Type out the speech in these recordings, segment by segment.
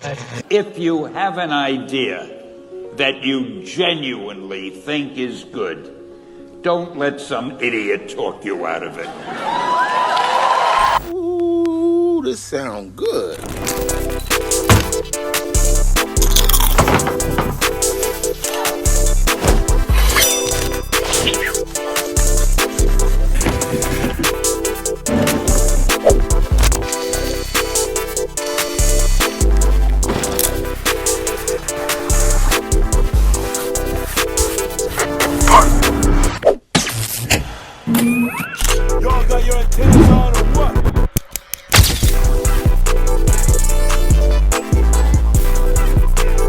If you have an idea that you genuinely think is good, don't let some idiot talk you out of it. Ooh, this sounds good. Y'all got your antennas on or what?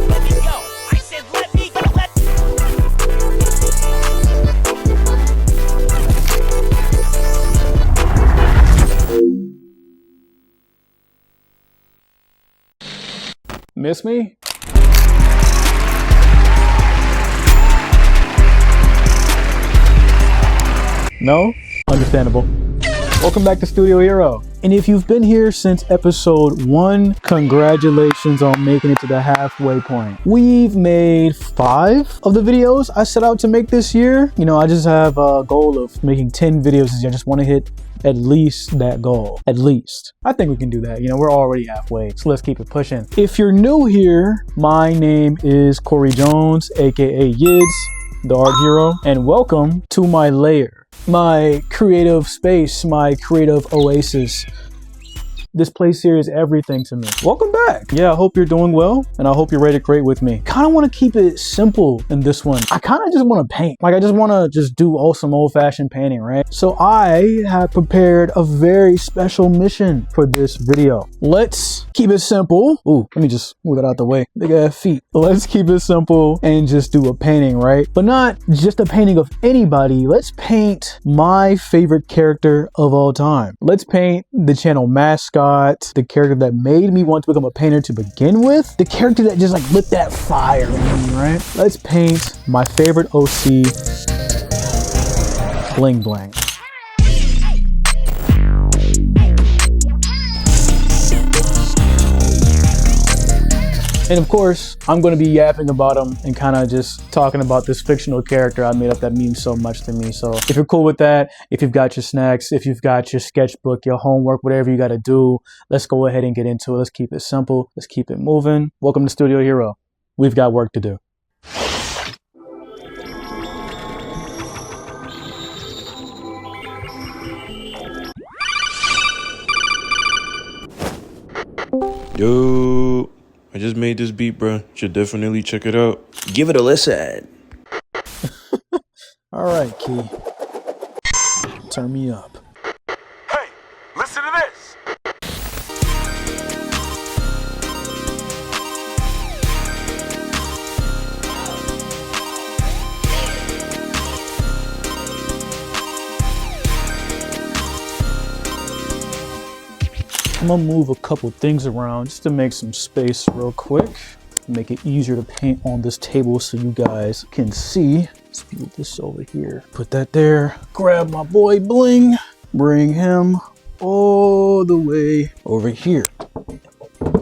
Let me go. I said let me go. Miss me? No? Understandable. Welcome back to Studio Hero. And if you've been here since episode 1, congratulations on making it to the halfway point. We've made 5 of the videos I set out to make this year. You know, I just have a goal of making 10 videos this year. I just want to hit at least that goal. At least. I think we can do that. You know, we're already halfway, so let's keep it pushing. If you're new here, my name is Corey Jones, aka Yids, the Art Hero, and welcome to my lair. My creative space, my creative oasis. This place here is everything to me. Welcome back. Yeah, I hope you're doing well, and I hope you're ready to create with me. Kind of want to keep it simple in this one. I kind of just want to paint. Like, I just want to just do some old-fashioned painting, right? So I have prepared a very special mission for this video. Let's keep it simple. Ooh, let me just move that out the way. Big ass feet. Let's keep it simple and just do a painting, right? But not just a painting of anybody. Let's paint my favorite character of all time. Let's paint the channel mascot, the character that made me want to become a painter to begin with, the character that just like lit that fire in me, right? Let's paint my favorite OC, Bling Bling. And of course, I'm going to be yapping about him and kind of just talking about this fictional character I made up that means so much to me. So if you're cool with that, if you've got your snacks, if you've got your sketchbook, your homework, whatever you got to do, let's go ahead and get into it. Let's keep it simple. Let's keep it moving. Welcome to Studio Hero. We've got work to do. Yo, I just made this beat, bro. Should definitely check it out. Give it a listen. All right, Key. Turn me up. Hey, listen to this. I'm gonna move a couple things around just to make some space real quick. Make it easier to paint on this table so you guys can see. Let's move this over here. Put that there. Grab my boy Bling. Bring him all the way over here.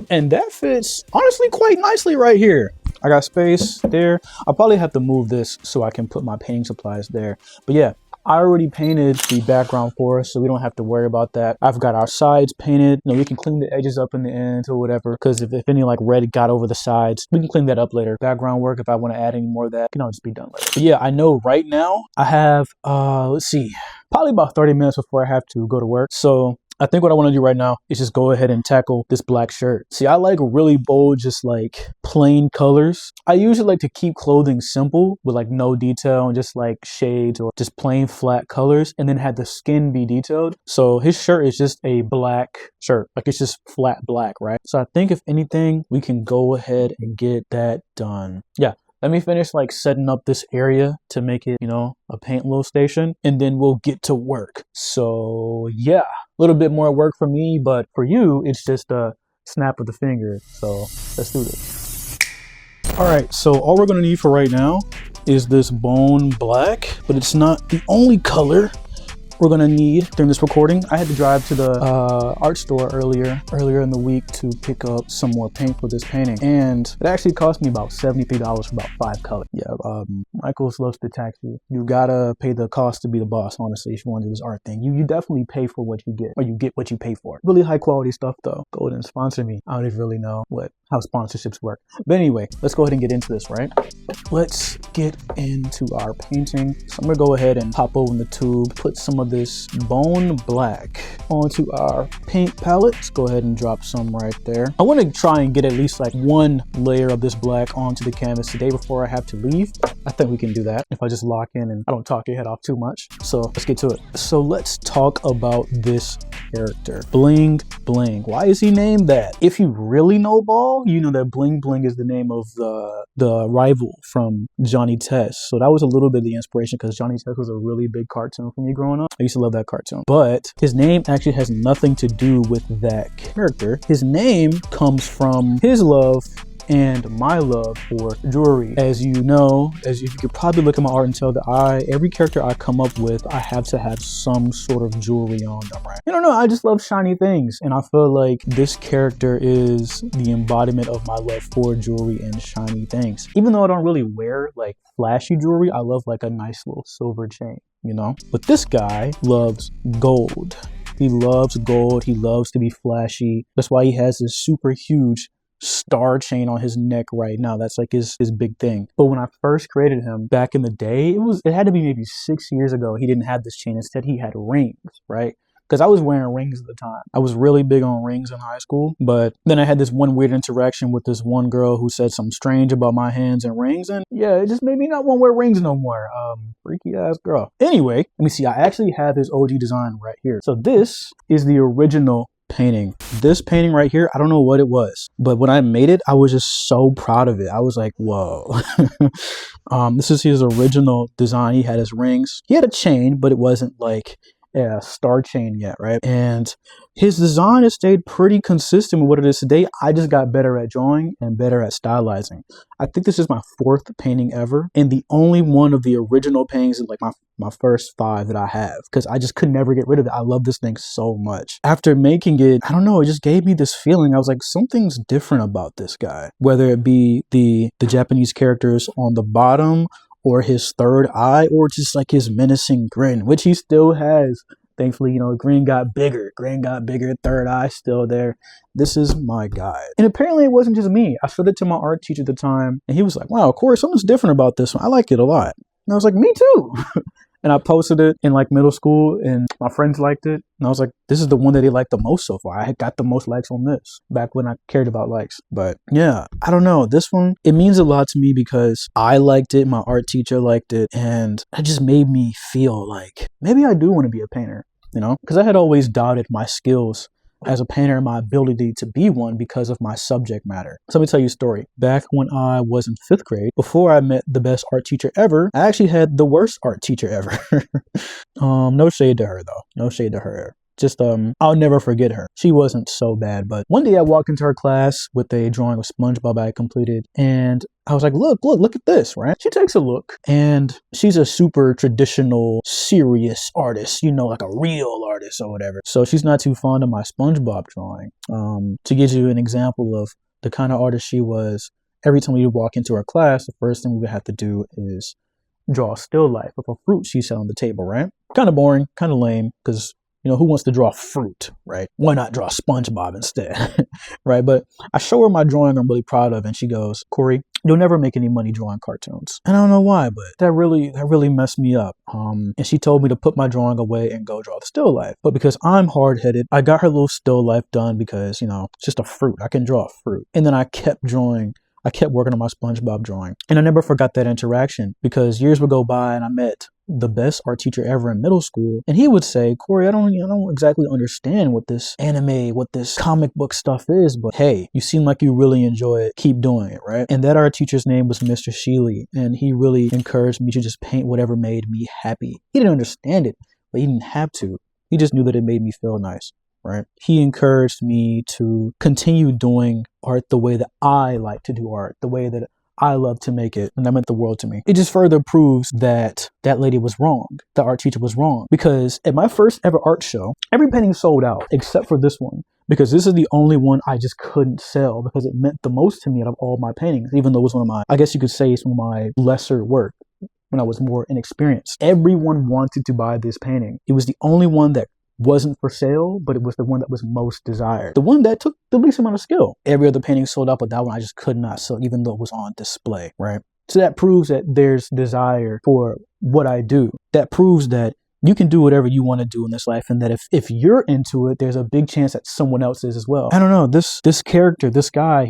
And that fits honestly quite nicely right here. I got space there. I'll probably have to move this so I can put my painting supplies there. But yeah, I already painted the background for us, so we don't have to worry about that. I've got our sides painted. You know, we can clean the edges up in the end or whatever, because if any like red got over the sides, we can clean that up later. Background work, if I want to add any more of that, can all just be done later. But yeah, I know right now I have, let's see, probably about 30 minutes before I have to go to work. So I think what I want to do right now is just go ahead and tackle this black shirt. See, I like really bold, just like plain colors. I usually like to keep clothing simple with like no detail and just like shades or just plain flat colors, and then have the skin be detailed. So his shirt is just a black shirt. Like it's just flat black, right? So I think if anything, we can go ahead and get that done. Yeah. Let me finish like setting up this area to make it, you know, a paint little station, and then we'll get to work. So yeah, a little bit more work for me, but for you, it's just a snap of the finger. So let's do this. All right, so all we're gonna need for right now is this bone black, but it's not the only color we're gonna need during this recording. I had to drive to the art store earlier in the week to pick up some more paint for this painting, and it actually cost me about $73 for about 5 colors. Yeah, Michaels loves to tax you. You gotta pay the cost to be the boss, honestly, if you want to do this art thing. You definitely pay for what you get, or you get what you pay for. Really high quality stuff though. Go ahead and sponsor me. I don't even really know how sponsorships work. But anyway, let's go ahead and get into this, right? Let's get into our painting. So I'm gonna go ahead and pop open the tube, put some of this bone black onto our paint palette. Let's go ahead and drop some right there. I want to try and get at least like 1 layer of this black onto the canvas today before I have to leave. I think we can do that if I just lock in and I don't talk your head off too much. So let's get to it. So let's talk about this character, Bling Bling. Why is he named that? If you really know ball, you know that Bling Bling is the name of the rival from Johnny Test. So that was a little bit of the inspiration, because Johnny Test was a really big cartoon for me growing up. I used to love that cartoon. But his name actually has nothing to do with that character. His name comes from his love and my love for jewelry. As you know, as you could probably look at my art and tell that every character I come up with, I have to have some sort of jewelry on them, right? I don't know, I just love shiny things, and I feel like this character is the embodiment of my love for jewelry and shiny things. Even though I don't really wear like flashy jewelry, I love like a nice little silver chain, you know? But this guy loves gold. He loves gold, he loves to be flashy. That's why he has this super huge star chain on his neck right now. That's like his big thing. But when I first created him back in the day, it had to be maybe 6 years ago, he didn't have this chain. Instead, he had rings, right? Because I was wearing rings at the time. I was really big on rings in high school. But then I had this one weird interaction with this one girl who said something strange about my hands and rings. And yeah, it just made me not want to wear rings no more. Freaky ass girl. Anyway, let me see. I actually have his OG design right here. So this is the original painting. This painting right here, I don't know what it was, but when I made it, I was just so proud of it. I was like, whoa. This is his original design. He had his rings. He had a chain, but it wasn't like a star chain yet, right? And his design has stayed pretty consistent with what it is today. I just got better at drawing and better at stylizing. I think this is my 4th painting ever, and the only one of the original paintings is like my first 5 that I have, because I just could never get rid of it. I love this thing so much. After making it, I don't know, it just gave me this feeling. I was like, something's different about this guy, whether it be the Japanese characters on the bottom, or his third eye, or just like his menacing grin, which he still has. Thankfully, you know, grin got bigger, third eye still there. This is my guy. And apparently it wasn't just me. I showed it to my art teacher at the time, and he was like, wow, Corey, something's different about this one. I like it a lot. And I was like, me too. And I posted it in like middle school, and my friends liked it. And I was like, this is the one that they liked the most so far. I had got the most likes on this back when I cared about likes. But yeah, I don't know. This one, it means a lot to me because I liked it. My art teacher liked it. And it just made me feel like maybe I do want to be a painter, you know, because I had always doubted my skills as a painter and my ability to be one because of my subject matter. So let me tell you a story. Back when I was in 5th grade, before I met the best art teacher ever, I actually had the worst art teacher ever. No shade to her though. No shade to her. Just, I'll never forget her. She wasn't so bad, but one day I walked into her class with a drawing of SpongeBob I had completed, and I was like, look at this, right? She takes a look, and she's a super traditional, serious artist, you know, like a real artist or whatever. So she's not too fond of my SpongeBob drawing. To give you an example of the kind of artist she was, every time we would walk into her class, the first thing we would have to do is draw a still life of a fruit she set on the table, right? Kind of boring, kind of lame, because you know, who wants to draw fruit, right? Why not draw SpongeBob instead, right? But I show her my drawing I'm really proud of, and she goes, Corey, you'll never make any money drawing cartoons. And I don't know why, but that really messed me up. And she told me to put my drawing away and go draw the still life. But because I'm hard-headed, I got her little still life done because, you know, it's just a fruit. I can draw a fruit. And then I kept drawing. I kept working on my SpongeBob drawing. And I never forgot that interaction, because years would go by and I met the best art teacher ever in middle school, and he would say, Corey, I don't exactly understand what this anime, what this comic book stuff is, but hey, you seem like you really enjoy it. Keep doing it, right? And that art teacher's name was Mr. Sheely, and he really encouraged me to just paint whatever made me happy. He didn't understand it, but he didn't have to. He just knew that it made me feel nice, right? He encouraged me to continue doing art the way that I like to do art, the way that I love to make it, and that meant the world to me. It just further proves that that lady was wrong. The art teacher was wrong. Because at my first ever art show, every painting sold out except for this one. Because this is the only one I just couldn't sell because it meant the most to me out of all my paintings, even though it was one of my, I guess you could say it's one of my lesser work when I was more inexperienced. Everyone wanted to buy this painting. It was the only one that wasn't for sale, but it was the one that was most desired. The one that took the least amount of skill. Every other painting sold out, but that one I just could not sell, even though it was on display, right? So that proves that there's desire for what I do. That proves that you can do whatever you want to do in this life, and that if you're into it, there's a big chance that someone else is as well. I don't know, this character, this guy,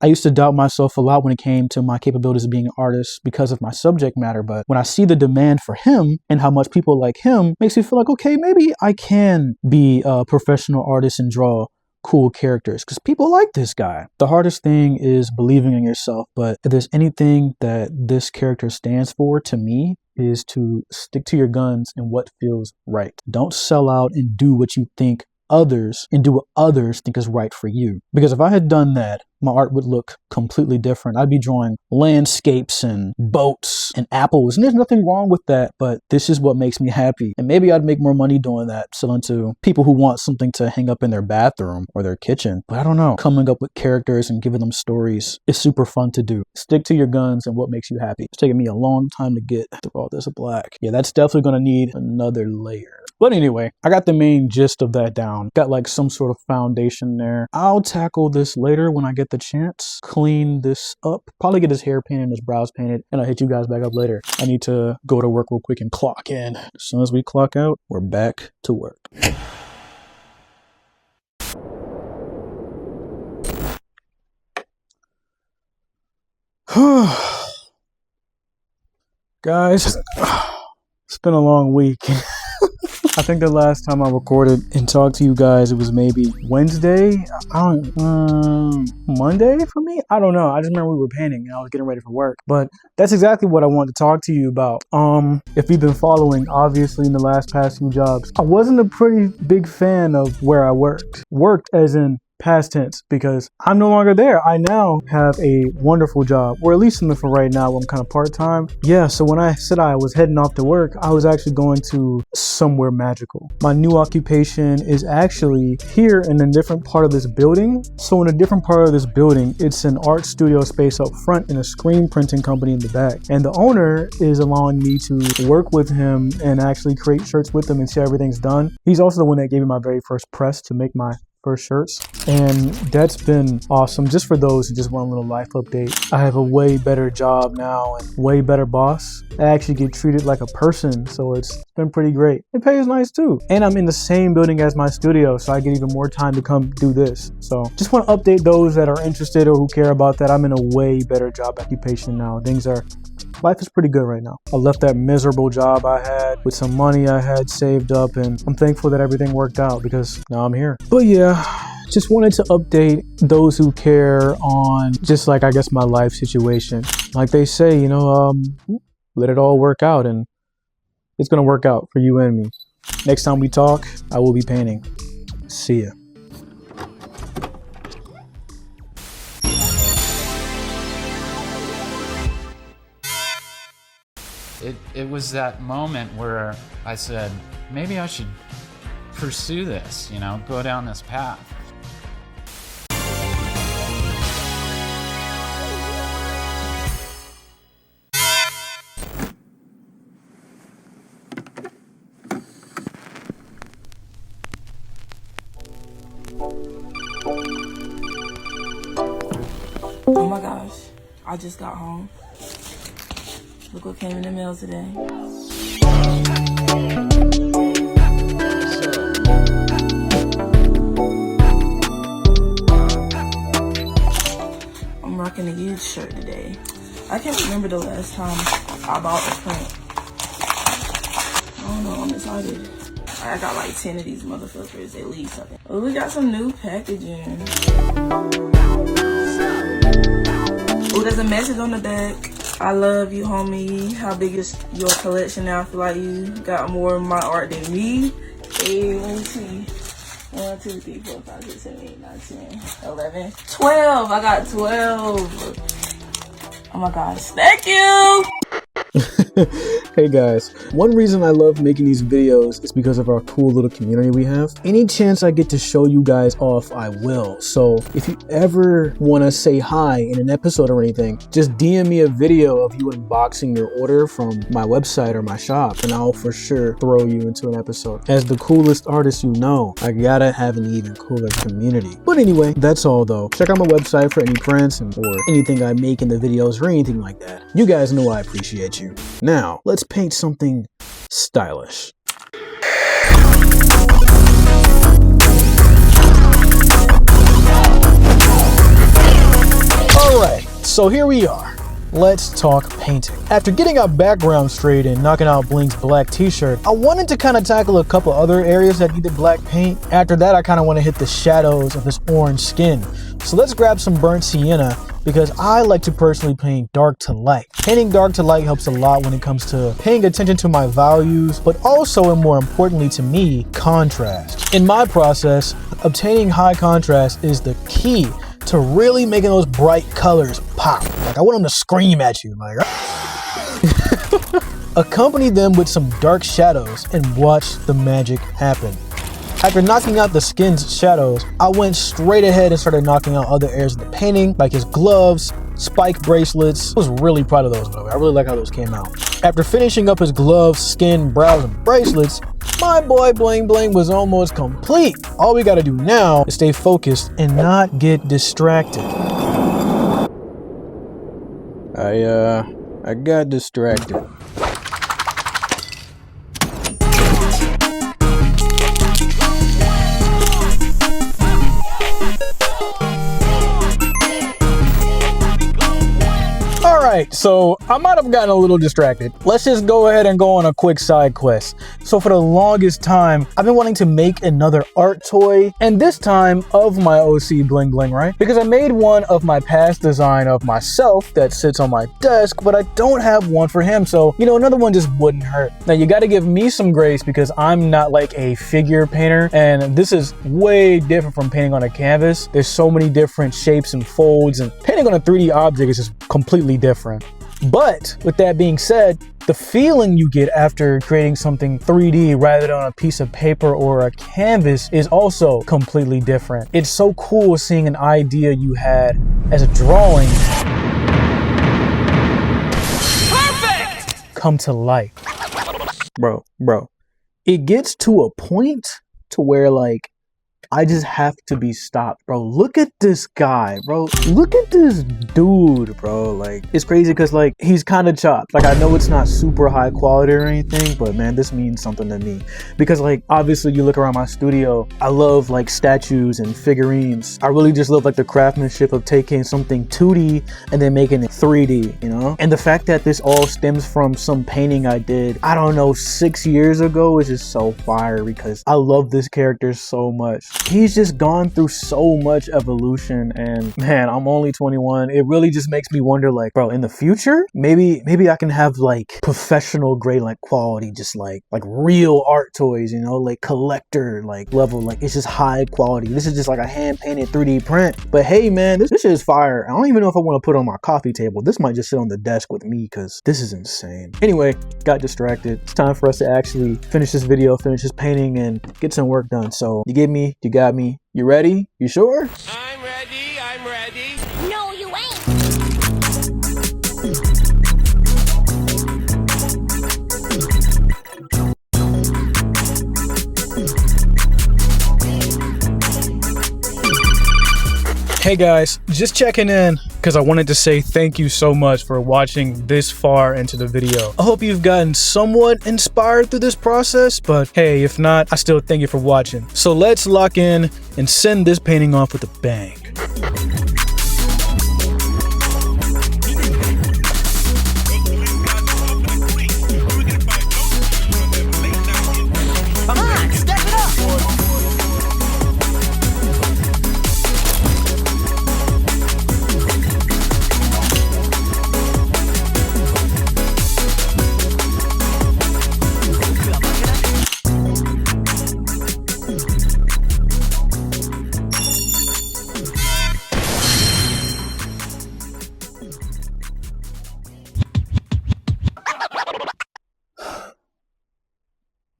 I used to doubt myself a lot when it came to my capabilities of being an artist because of my subject matter, but when I see the demand for him and how much people like him, makes me feel like, okay, maybe I can be a professional artist and draw cool characters because people like this guy. The hardest thing is believing in yourself, but if there's anything that this character stands for to me, is to stick to your guns and what feels right. Don't sell out and do what you think others and do what others think is right for you. Because if I had done that, my art would look completely different. I'd be drawing landscapes and boats and apples, and there's nothing wrong with that, but this is what makes me happy. And maybe I'd make more money doing that, selling to people who want something to hang up in their bathroom or their kitchen. But I don't know, coming up with characters and giving them stories is super fun to do. Stick to your guns and what makes you happy. It's taken me a long time to get through all this black. Yeah, that's definitely gonna need another layer. But anyway, I got the main gist of that down. Got like some sort of foundation there. I'll tackle this later when I get the chance. Clean this up. Probably get his hair painted and his brows painted. And I'll hit you guys back up later. I need to go to work real quick and clock in. As soon as we clock out, we're back to work. Guys, it's been a long week. I think the last time I recorded and talked to you guys, it was maybe Wednesday. Monday for me? I don't know. I just remember we were painting and I was getting ready for work. But that's exactly what I wanted to talk to you about. If you've been following, obviously in the past few jobs, I wasn't a pretty big fan of where I worked. Worked as in past tense, because I'm no longer there. I now have a wonderful job, or at least for right now, I'm kind of part-time. Yeah, so when I said I was heading off to work, I was actually going to somewhere magical. My new occupation is actually here in a different part of this building. So in a different part of this building, it's an art studio space up front and a screen printing company in the back. And the owner is allowing me to work with him and actually create shirts with him and see how everything's done. He's also the one that gave me my very first press to make my first shirts, and that's been awesome. Just for those who just want a little life update, I have a way better job now and way better boss. I actually get treated like a person, so it's been pretty great. It pays nice too, and I'm in the same building as my studio, so I get even more time to come do this. So just want to update those that are interested or who care about that. I'm in a way better job occupation now. Life is pretty good right now. I left that miserable job I had with some money I had saved up, and I'm thankful that everything worked out because now I'm here. But yeah, just wanted to update those who care on just like, I guess, my life situation. Like they say, you know, let it all work out, and it's gonna work out for you and me. Next time we talk, I will be painting. See ya. It was that moment where I said, maybe I should pursue this, you know, go down this path. Oh my gosh, I just got home. Look what came in the mail today. I'm rocking a huge shirt today. I can't remember the last time I bought a print. I don't know, I'm excited. I got like 10 of these motherfuckers at least. Oh, we got some new packaging. Oh, there's a message on the back. I love you, homie. How big is your collection now? I feel like you got more of my art than me. Hey, let me see. 1, 2, 3, 4, 5, 6, 7, 8, 9, 10, 11, 12. I got 12. Oh my gosh, thank you! Hey guys, one reason I love making these videos is because of our cool little community we have. Any chance I get to show you guys off, I will. So if you ever want to say hi in an episode or anything, just DM me a video of you unboxing your order from my website or my shop, and I'll for sure throw you into an episode. As the coolest artist you know, I gotta have an even cooler community. But anyway, that's all though. Check out my website for any prints or anything I make in the videos or anything like that. You guys know I appreciate you. Now, let's paint something stylish. Alright, so here we are. Let's talk painting. After getting our background straight and knocking out Bling's black t-shirt, I wanted to kind of tackle a couple other areas that needed black paint. After that, I kind of want to hit the shadows of his orange skin. So let's grab some burnt sienna, because I like to personally paint dark to light. Painting dark to light helps a lot when it comes to paying attention to my values, but also, and more importantly to me, contrast. In my process, obtaining high contrast is the key to really making those bright colors pop. Like, I want them to scream at you, like. Accompany them with some dark shadows and watch the magic happen. After knocking out the skin's shadows, I went straight ahead and started knocking out other areas of the painting, like his gloves, spike bracelets. I was really proud of those, by the way. I really like how those came out. After finishing up his gloves, skin, brows, and bracelets, my boy Bling Bling was almost complete. All we gotta do now is stay focused and not get distracted. I got distracted. Alright, so I might have gotten a little distracted. Let's just go ahead and go on a quick side quest. So for the longest time, I've been wanting to make another art toy, and this time of my OC Bling Bling, right? Because I made one of my past design of myself that sits on my desk, but I don't have one for him, so, you know, another one just wouldn't hurt. Now, you gotta give me some grace because I'm not like a figure painter, and this is way different from painting on a canvas. There's so many different shapes and folds, and painting on a 3D object is just completely different. But with that being said, the feeling you get after creating something 3D rather than on a piece of paper or a canvas is also completely different. It's so cool seeing an idea you had as a drawing come to life. Bro, it gets to a point to where, like, I just have to be stopped, bro. Look at this guy, bro. Look at this dude, bro. Like, it's crazy because, like, he's kind of chopped. Like, I know it's not super high quality or anything, but man, this means something to me. Because, like, obviously you look around my studio, I love, like, statues and figurines. I really just love, like, the craftsmanship of taking something 2D and then making it 3D, you know? And the fact that this all stems from some painting I did, I don't know, 6 years ago is just so fire because I love this character so much. He's just gone through so much evolution, and man, I'm only 21. It really just makes me wonder, like, bro, in the future, maybe I can have like professional grade, like quality, just like real art toys, you know, like collector like level, like it's just high quality. This is just like a hand painted 3D print. But hey man, this shit is fire. I don't even know if I want to put it on my coffee table. This might just sit on the desk with me because this is insane. Anyway, got distracted. It's time for us to actually finish this video, finish this painting, and get some work done. So you got me. You ready? You sure? I'm ready. No, you ain't. Hey guys, just checking in because I wanted to say thank you so much for watching this far into the video. I hope you've gotten somewhat inspired through this process, but hey, if not, I still thank you for watching. So let's lock in and send this painting off with a bang. Come on, step it up.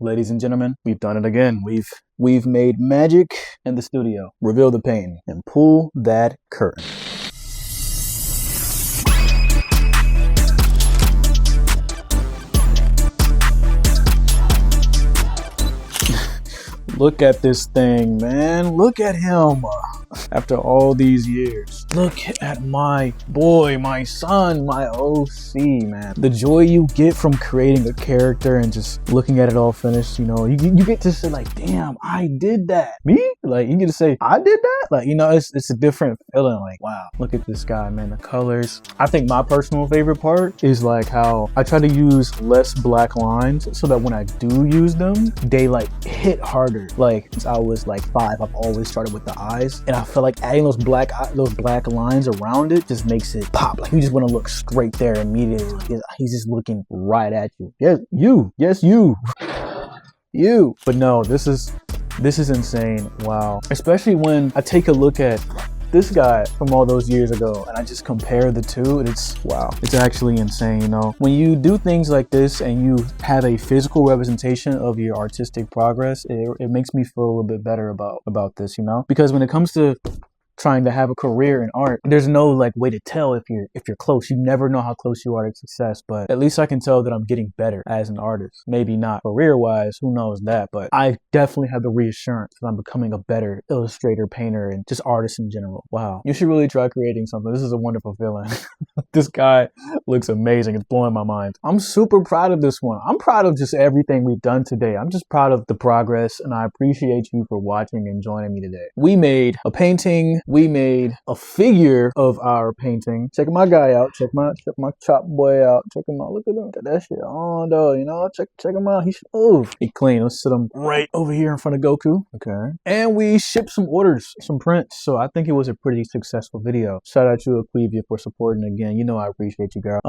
ladies and gentlemen, we've done it again. We've made magic in the studio. Reveal the painting and pull that curtain. Look at this thing, man. Look at him. After all these years, look at my boy, my son, my OC, man. The joy you get from creating a character and just looking at it all finished, you know, you get to say like, damn, I did that. Me? Like, you get to say, I did that? Like, you know, it's a different feeling. Like, wow, look at this guy, man. The colors. I think my personal favorite part is like how I try to use less black lines so that when I do use them, they like hit harder. Like, since I was like 5, I've always started with the eyes, and I feel like adding those black lines around it just makes it pop. Like, you just want to look straight there immediately. Like, he's just looking right at you. Yes, you. Yes, you. You. But no, this is insane. Wow. Especially when I take a look at this guy from all those years ago and I just compare the two, and it's wow. It's actually insane, you know. When you do things like this and you have a physical representation of your artistic progress, it makes me feel a little bit better about this, you know. Because when it comes to trying to have a career in art, there's no like way to tell if you're close. You never know how close you are to success, but at least I can tell that I'm getting better as an artist. Maybe not career-wise, who knows that, but I definitely have the reassurance that I'm becoming a better illustrator, painter, and just artist in general. Wow. You should really try creating something. This is a wonderful feeling. This guy looks amazing. It's blowing my mind. I'm super proud of this one. I'm proud of just everything we've done today. I'm just proud of the progress, and I appreciate you for watching and joining me today. We made a painting. We made a figure of our painting. Check my guy out. Check my chop boy out. Check him out. Look at him. Got that shit on though. You know, check him out. He clean. Let's sit him right over here in front of Goku. Okay. And we shipped some orders, some prints. So I think it was a pretty successful video. Shout out to Equivia for supporting again. You know I appreciate you, girl.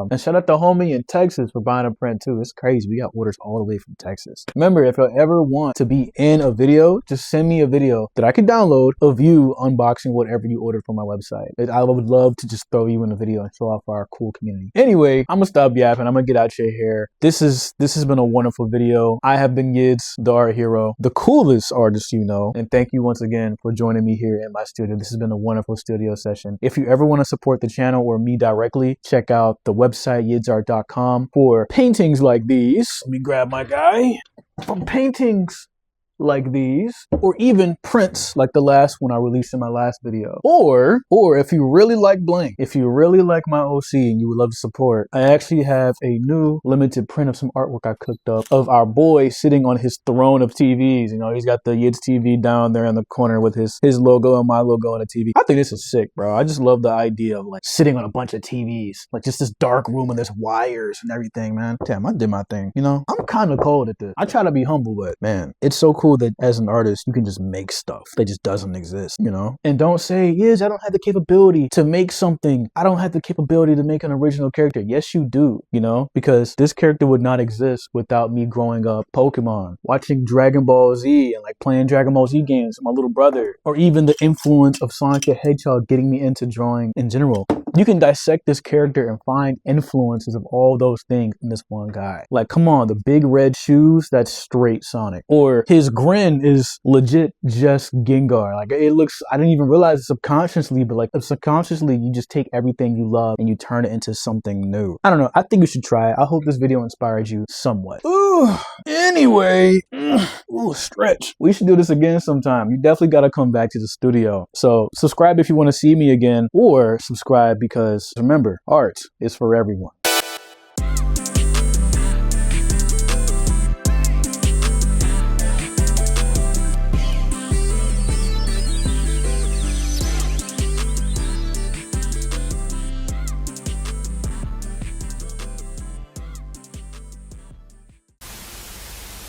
And shout out to homie in Texas for buying a print too. It's crazy. We got orders all the way from Texas. Remember, if you ever want to be in a video, just send me a video that I can download of you unboxing whatever you ordered from my website. I would love to just throw you in a video and show off our cool community. Anyway, I'm gonna stop yapping. I'm gonna get out your hair. This has been a wonderful video. I have been Yids, the art hero, the coolest artist you know. And thank you once again for joining me here in my studio. This has been a wonderful studio session. If you ever want to support the channel or me directly, check out the website yidsart.com for paintings like these. Let me grab my guy. For paintings like these, or even prints like the last one I released in my last video. Or if you really like Bling, if you really like my OC and you would love to support, I actually have a new limited print of some artwork I cooked up of our boy sitting on his throne of TVs. You know, he's got the Yids TV down there in the corner with his logo and my logo on the TV. I think this is sick, bro. I just love the idea of like sitting on a bunch of TVs, like just this dark room and there's wires and everything, man. Damn, I did my thing. You know, I'm kind of cold at this. I try to be humble, but man, it's so cool that as an artist you can just make stuff that just doesn't exist, you know. And don't say, yes, I don't have the capability to make something. I don't have the capability to make an original character. Yes, you do, you know, because this character would not exist without me growing up Pokemon, watching Dragon Ball Z, and like playing Dragon Ball Z games with my little brother, or even the influence of Sonic the Hedgehog getting me into drawing in general. You can dissect this character and find influences of all those things in this one guy. Like, come on, the big red shoes, that's straight Sonic. Or his grin is legit just Gengar. Like, it looks, I didn't even realize it subconsciously, but like subconsciously you just take everything you love and you turn it into something new. I don't know. I think you should try it. I hope this video inspired you somewhat. Ooh, anyway, stretch. We should do this again sometime. You definitely got to come back to the studio. So subscribe if you want to see me again, or subscribe because remember, art is for everyone.